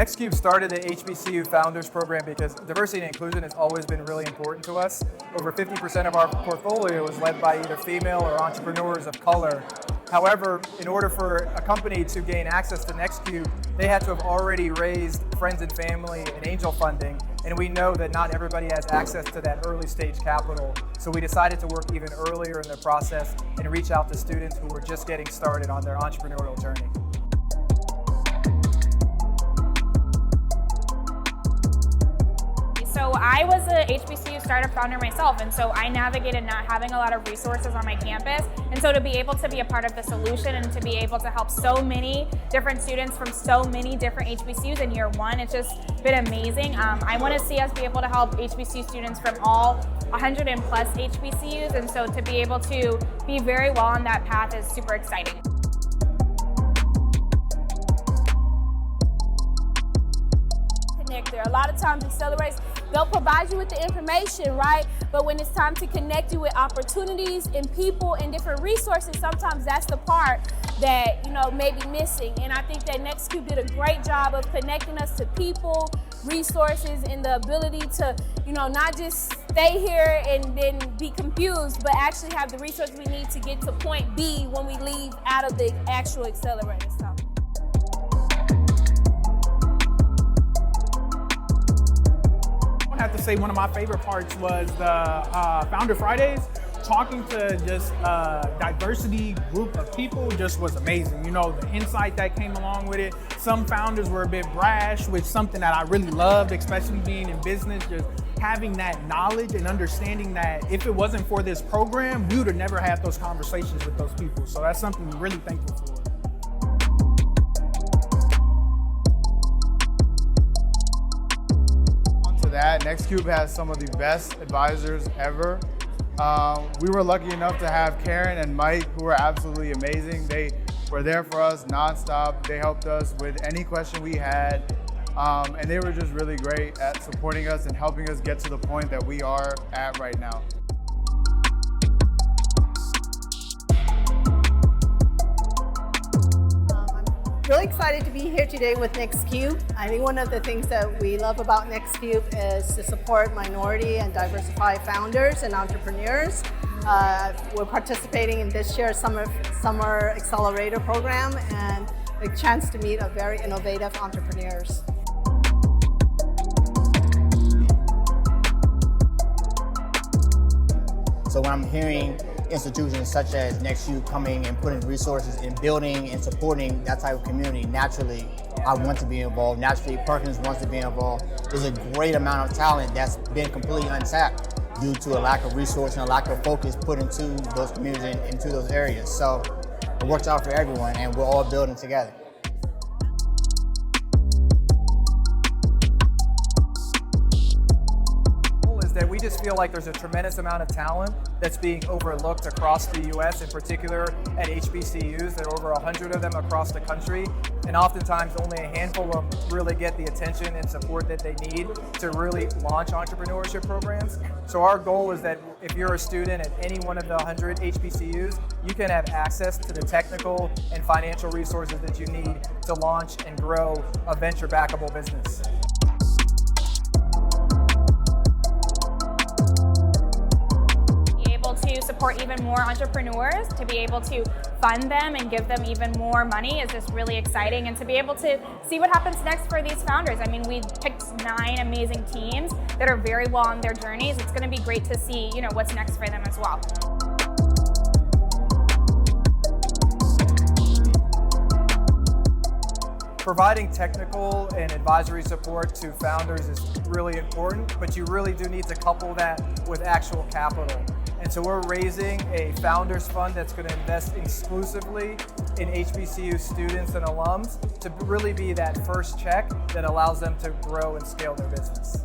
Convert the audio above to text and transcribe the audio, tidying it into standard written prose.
NextCube started the HBCU Founders Program because diversity and inclusion has always been really important to us. Over 50% of our portfolio is led by either female or entrepreneurs of color. However, in order for a company to gain access to NextCube, they had to have already raised friends and family and angel funding, and we know that not everybody has access to that early stage capital. So we decided to work even earlier in the process and reach out to students who were just getting started on their entrepreneurial journey. So I was a HBCU startup founder myself, and so I navigated not having a lot of resources on my campus. And so to be able to be a part of the solution and to be able to help so many different students from so many different HBCUs in year one, it's just been amazing. I want to see us be able to help HBCU students from all 100 and plus HBCUs, and so to be able to be very well on that path is super exciting. A lot of times accelerators, they'll provide you with the information, right? But when it's time to connect you with opportunities and people and different resources, sometimes that's the part that, may be missing. And I think that NextCube did a great job of connecting us to people, resources, and the ability to, not just stay here and then be confused, but actually have the resources we need to get to point B when we leave out of the actual accelerator. So. I have to say one of my favorite parts was the Founder Fridays. Talking to just a diversity group of people just was amazing. The insight that came along with it. Some founders were a bit brash, which is something that I really loved, especially being in business, just having that knowledge and understanding that if it wasn't for this program, we would have never had those conversations with those people. So that's something we're really thankful for. That NextCube has some of the best advisors ever. We were lucky enough to have Karen and Mike, who were absolutely amazing. They were there for us nonstop. They helped us with any question we had, and they were just really great at supporting us and helping us get to the point that we are at right now. Really excited to be here today with NextCube. I think one of the things that we love about NextCube is to support minority and diversified founders and entrepreneurs. We're participating in this year's summer accelerator program and a chance to meet a very innovative entrepreneurs. So when I'm hearing institutions such as NextCube coming and putting resources in building and supporting that type of community, naturally I want to be involved. Naturally Perkins wants to be involved. There's a great amount of talent that's been completely untapped due to a lack of resource and a lack of focus put into those communities and into those areas. So it works out for everyone and we're all building together. That we just feel like there's a tremendous amount of talent that's being overlooked across the U.S., in particular at HBCUs. There are over 100 of them across the country, and oftentimes only a handful of them really get the attention and support that they need to really launch entrepreneurship programs. So our goal is that if you're a student at any one of the 100 HBCUs, you can have access to the technical and financial resources that you need to launch and grow a venture-backable business. To support even more entrepreneurs, to be able to fund them and give them even more money is just really exciting, and to be able to see what happens next for these founders. I mean, we picked 9 amazing teams that are very well on their journeys. It's going to be great to see, what's next for them as well. Providing technical and advisory support to founders is really important, but you really do need to couple that with actual capital. And so we're raising a founders fund that's going to invest exclusively in HBCU students and alums to really be that first check that allows them to grow and scale their business.